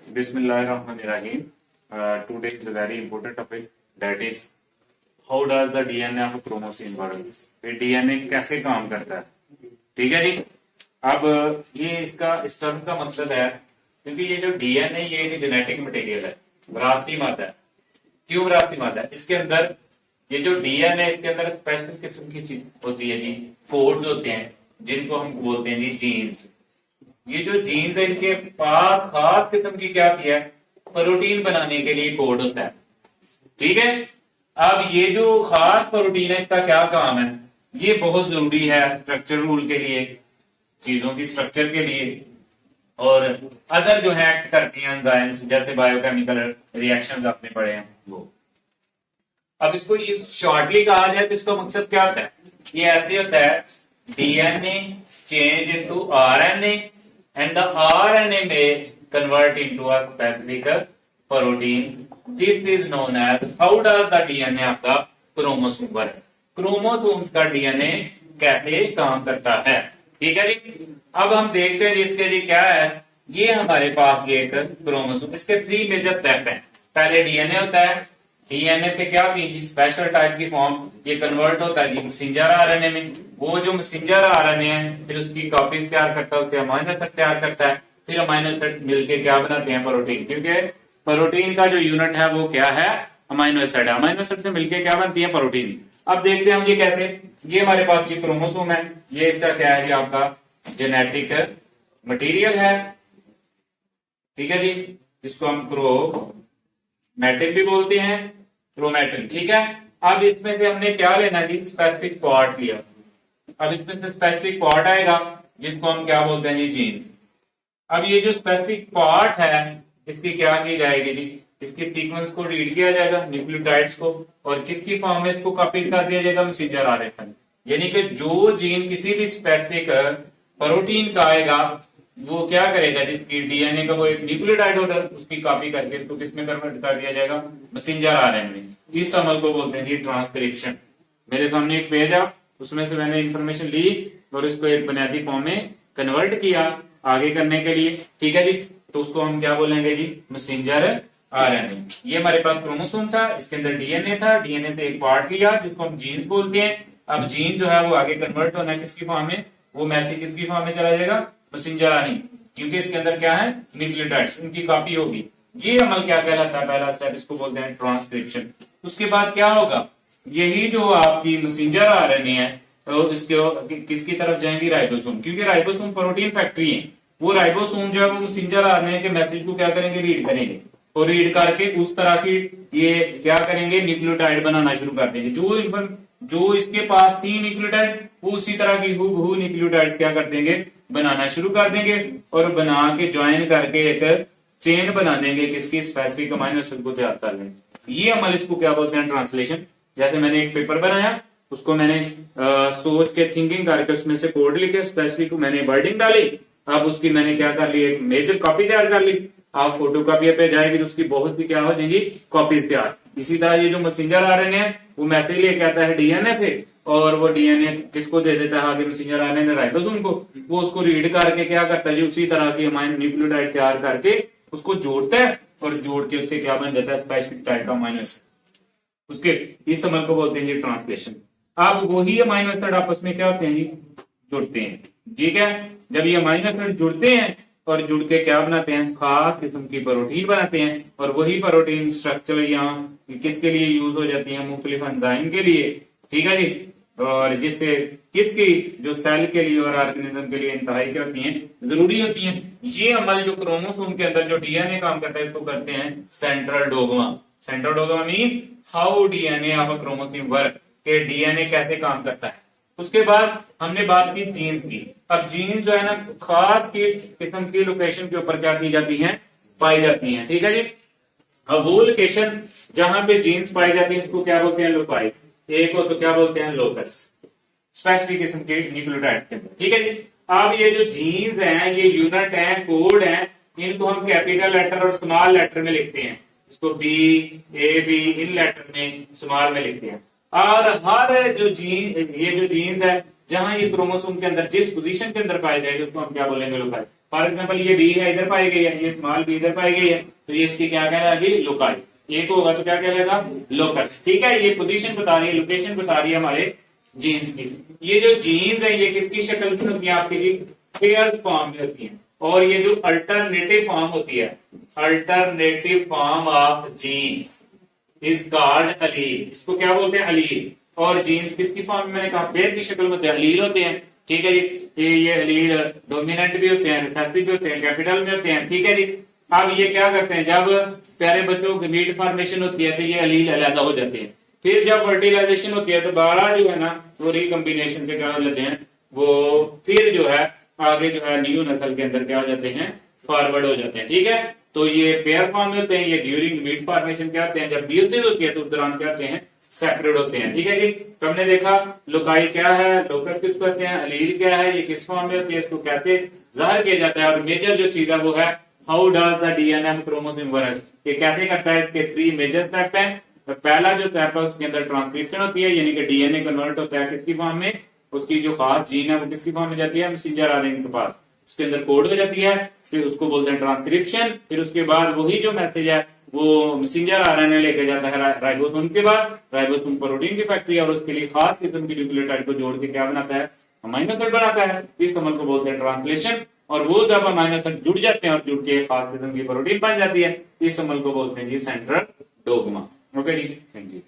Bismillahirrahmanirrahim. Today is a very important topic, that is how does the DNA of a chromosome work. ये DNA कैसे काम करता है, ठीक है जी। अब ये इसका इस टर्म का मकसद है क्योंकि ये जो डीएनए ये एक जेनेटिक मटेरियल है, विरासती मादा है। क्यों विरासती मादा है? इसके अंदर ये जो डीएनए इसके अंदर स्पेशल किस्म की चीज होती है जी, कोड्स होते हैं जिनको हम बोलते हैं जी जीन्स। ये जो जीन्स है इनके पास खास किस्म की क्या किया है, प्रोटीन बनाने के लिए कोड होता है, ठीक है। अब ये जो खास प्रोटीन है इसका क्या काम है, ये बहुत जरूरी है स्ट्रक्चर रूल के लिए, चीजों की स्ट्रक्चर के लिए, और अदर जो है एक्ट करती हैं एंजाइम्स, जैसे बायोकेमिकल रिएक्शंस आपने पढ़े हैं वो। अब इसको ये शॉर्टली कहा जाए तो इसका मकसद क्या होता है, ये ऐसे होता है DNA change into RNA and the RNA may convert into a specific protein. This is known as how does the DNA of the chromosome work. Chromosomes का डीएनए कैसे काम करता है, ठीक है जी। अब हम देखते हैं इसके जी क्या है, ये हमारे पास ये एक क्रोमोसोम, इसके 3 मेजर स्टेप हैं। पहले डीएनए होता है, डीएनए से क्या की स्पेशल टाइप की फॉर्म ये कन्वर्ट होता है मैसेंजर आरएनए में। वो जो मैसेंजर आरएनए है फिर उसकी कॉपी तैयार करता है, उसके अमाइनो एसिड तैयार करता है, फिर अमाइनो एसिड मिलके क्या बनाते हैं, प्रोटीन। क्योंकि प्रोटीन का जो यूनिट है वो क्या है, अमाइनो एसिड है। अमाइनो एसिड से मिलके क्या बनती है, प्रोटीन। अब देखते हैं हम ये कैसे। ये हमारे पास जी क्रोमोसोम है, ये इसका क्या है जी, आपका जेनेटिक मटीरियल है, ठीक है जी, जिसको हम क्रोमैटिन भी बोलते हैं, क्रोमैटिन, ठीक है। अब इसमें से हमने क्या लेना जी, स्पेसिफिक पार्ट लिया। अब इसमें से स्पेसिफिक पार्ट आएगा जिसको हम क्या बोलते हैं जी, जीन्स। अब ये जो स्पेसिफिक पार्ट है इसकी क्या की जाएगी जी, इसकी सीक्वेंस को रीड किया जाएगा, न्यूक्लियोटाइड्स को, और किसकी फॉर्म में इसको कॉपी कर दिया जाएगा, मैसेंजर आरएनए। यानी कि जो जीन किसी भी स्पेसिफिक प्रोटीन का आएगा वो क्या करेगा, जिसकी डीएनए का वो एक न्यूक्लियोटाइड होगा उसकी कॉपी करके इसको किसमें कन्वर्ट कर दिया जाएगा, मैसेंजर आरएनए में। इस अमल को बोलते हैं जी ट्रांसक्रिप्शन। मेरे सामने एक पेज है, उसमें से मैंने इंफॉर्मेशन ली और इसको एक बुनियादी फॉर्म में कन्वर्ट किया आगे करने के लिए, ठीक है जी। तो उसको हम क्या बोलेंगे जी, मैसेंजर आरएनए। ये हमारे पास क्रोमोसोम था, इसके अंदर डीएनए था, डीएनए से एक पार्ट लिया जिसको हम जीन्स बोलते हैं। अब जीन जो है वो आगे कन्वर्ट होना है किसकी फॉर्म में, वो मैसेज किसकी फॉर्म में चला जाएगा, मैसेंजर आरएनए, क्योंकि इसके अंदर क्या है, न्यूक्लियोटाइड्स, उनकी कॉपी होगी। ये अमल क्या कहलाता है, पहला स्टेप, इसको बोलते हैं ट्रांसक्रिप्शन। उसके बाद क्या होगा, यही जो आपकी मैसेंजर आरएनए है तो इसके किसकी तरफ जाएंगी, राइबोसोम, क्योंकि राइबोसोम प्रोटीन फैक्ट्री है। वो राइबोसोम जो है वो मैसेंजर आरएनए के मैसेज को क्या करेंगे, रीड करेंगे, और रीड करके उस तरह की ये क्या करेंगे, न्यूक्लियोटाइड बनाना शुरू कर देंगे। जो इसके पास 3 न्यूक्लियोटाइड, वो उसी तरह की हूबहू न्यूक्लियोटाइड क्या कर देंगे, बनाना शुरू कर देंगे, और बना के ज्वाइन करके एक चेन बना देंगे किसकी, स्पेसिफिक अमाइनो एसिड को तैयार कर लेंगे। ये अमल इसको क्या बोलते हैं, ट्रांसलेशन। जैसे मैंने एक पेपर बनाया, उसको मैंने सोच के थिंकिंग करके उसमें से कोड लिखे, स्पेसिफिक मैंने वर्डिंग डाली, अब उसकी मैंने क्या कर ली, एक मेजर कॉपी तैयार कर ली। आप फोटो कॉपी पे जाएगी तो उसकी बहुत सी क्या हो जाएंगी, कॉपी तैयार। इसी तरह ये जो मैसेंजर आरएनए है वो मैसेज लेके आता है डीएनए से, और वो डीएनए किसको दे देता है आगे, मैसेंजर आरएनए राइबोसोम को। वो उसको रीड करके क्या करता है जी, उसी तरह की अमाइनो न्यूक्लियोटाइड तैयार करके उसको जोड़ता है, और जोड़ के उससे क्या बन जाता है, स्पेसिफिक टाइप का अमाइनो एसिड। उसके इस अमल को बोलते हैं जी ट्रांसलेशन। अब वही अमाइनो एसिड आपस में क्या होते हैं जी, जुड़ते हैं, ठीक है। जब ये अमाइनो एसिड जुड़ते हैं और जुड़ के क्या बनाते हैं, खास किस्म की प्रोटीन बनाते हैं, और वही प्रोटीन स्ट्रक्चर यहाँ किसके लिए यूज हो जाती है, मुख्तलिफ एंजाइम के लिए, ठीक है जी, और जिससे किसकी, जो सेल के लिए और ऑर्गेनिज्म के लिए इंतहाई क्या होती हैं, जरूरी होती हैं। ये अमल जो क्रोमोसोम के अंदर जो डीएनए काम करता है इसको करते हैं central dogma. Central dogma mean how DNA of a chromosome work, के डीएनए कैसे काम करता है। उसके बाद हमने बात की जीन्स की। अब जीन्स जो है ना खास की किस्म की लोकेशन के ऊपर क्या की जाती हैं, पाई जाती हैं, ठीक है जी। अब वो लोकेशन जहां पे जीन्स पाई जाती है उसको क्या बोलते हैं, लोकाई। एक हो तो क्या बोलते हैं, लोकस, स्पेसिफिक किस्म के न्यूक्लियोटाइड्स के अंदर, ठीक है जी। अब ये जो जीन्स हैं ये यूनिट हैं, कोड हैं, इनको हम कैपिटल लेटर और स्मॉल लेटर में लिखते हैं। इसको बी ए बी इन लेटर में स्मॉल में लिखते हैं। और हर जो जीन, ये जो जीन्स है जहां ये क्रोमोसोम के अंदर जिस पोजीशन के अंदर पाए जाएंगे उसको हम क्या बोलेंगे, लोकाई। फॉर एग्जाम्पल ये बी है, इधर पाई गई है, ये स्मॉल बी इधर पाई गई है, तो ये इसकी क्या कहलाएगी, लोकाई। एक होगा तो क्या कहलाएगा, लोकस। ठीक है, ये पोजीशन बता रही है, लोकेशन बता रही है हमारे जीन्स की। ये जो जीन्स है ये किसकी शक्ल में होती है आपकी जी, पेयर फॉर्म में होती है। और ये जो अल्टरनेटिव फॉर्म होती है, alternative form of gene is called allele. इसको क्या बोलते हैं, अलील। और जीन्स किसकी फॉर्म में, मैंने कहा पेयर की शक्ल में होते हैं, अलील होते हैं। ठीक है जी, ये अलील डोमिनेंट भी होते हैं, रिसेसिव भी होते हैं, कैपिटल में होते हैं। ठीक है जी, अब ये क्या करते हैं, जब प्यारे बच्चों की मीट फॉर्मेशन होती है तो ये अलील अलग हो जाते हैं। फिर जब फर्टिलाइजेशन होती है तो बारह जो है ना वो रिकम्बिनेशन से क्या हो जाते हैं, वो फिर जो है आगे जो है न्यू नस्ल के अंदर क्या हो जाते हैं, फॉरवर्ड हो जाते हैं। ठीक है, तो ये पेयर फॉर्म में होते हैं। ये ड्यूरिंग मीट फॉर्मेशन क्या होते हैं, जब म्यूसिस होती है तो उस दौरान क्या होते हैं, सेपरेट होते हैं। ठीक है जी, तो हमने देखा लोकाई क्या है, लोकस किसको कहते हैं, अलील क्या है, ये किस फॉर्म में होती है, इसको कैसे जाहिर किया जाता है। और मेजर जो चीज है वो है how does the DNA chromosome work, ये कैसे करता है। इसके 3 मेजर स्टेप है। तो पहला जो स्टेप है उसके अंदर ट्रांसक्रिप्शन होती है, यानी कि डीएनए कन्वर्ट होता है किसकी फॉर्म में, उसकी जो खास जीन है वो किसकी फॉर्म में जाती है, मैसेंजर आरएनए के पास, उसके अंदर कोड हो जाती है। फिर उसको बोलते हैं ट्रांसक्रिप्शन। फिर उसके बाद वही जो मैसेज है वो मैसेंजर आरएनए लेके जाता है राइबोसोम के बाद, राइबोसोम प्रोटीन की फैक्ट्री, और उसके लिए खास किस्म की न्यूक्लियोटाइड को जोड़ के क्या बनाता है, अमीनो एसिड बनाता है। इस अमल को बोलते हैं ट्रांसलेशन। और वो जब अमीनो एसिड जुड़ जाते हैं और जुड़ के खास किस्म की प्रोटीन बन जाती है, इस अमल को बोलते हैं जी सेंट्रल डोग्मा। ओके जी, थैंक यू।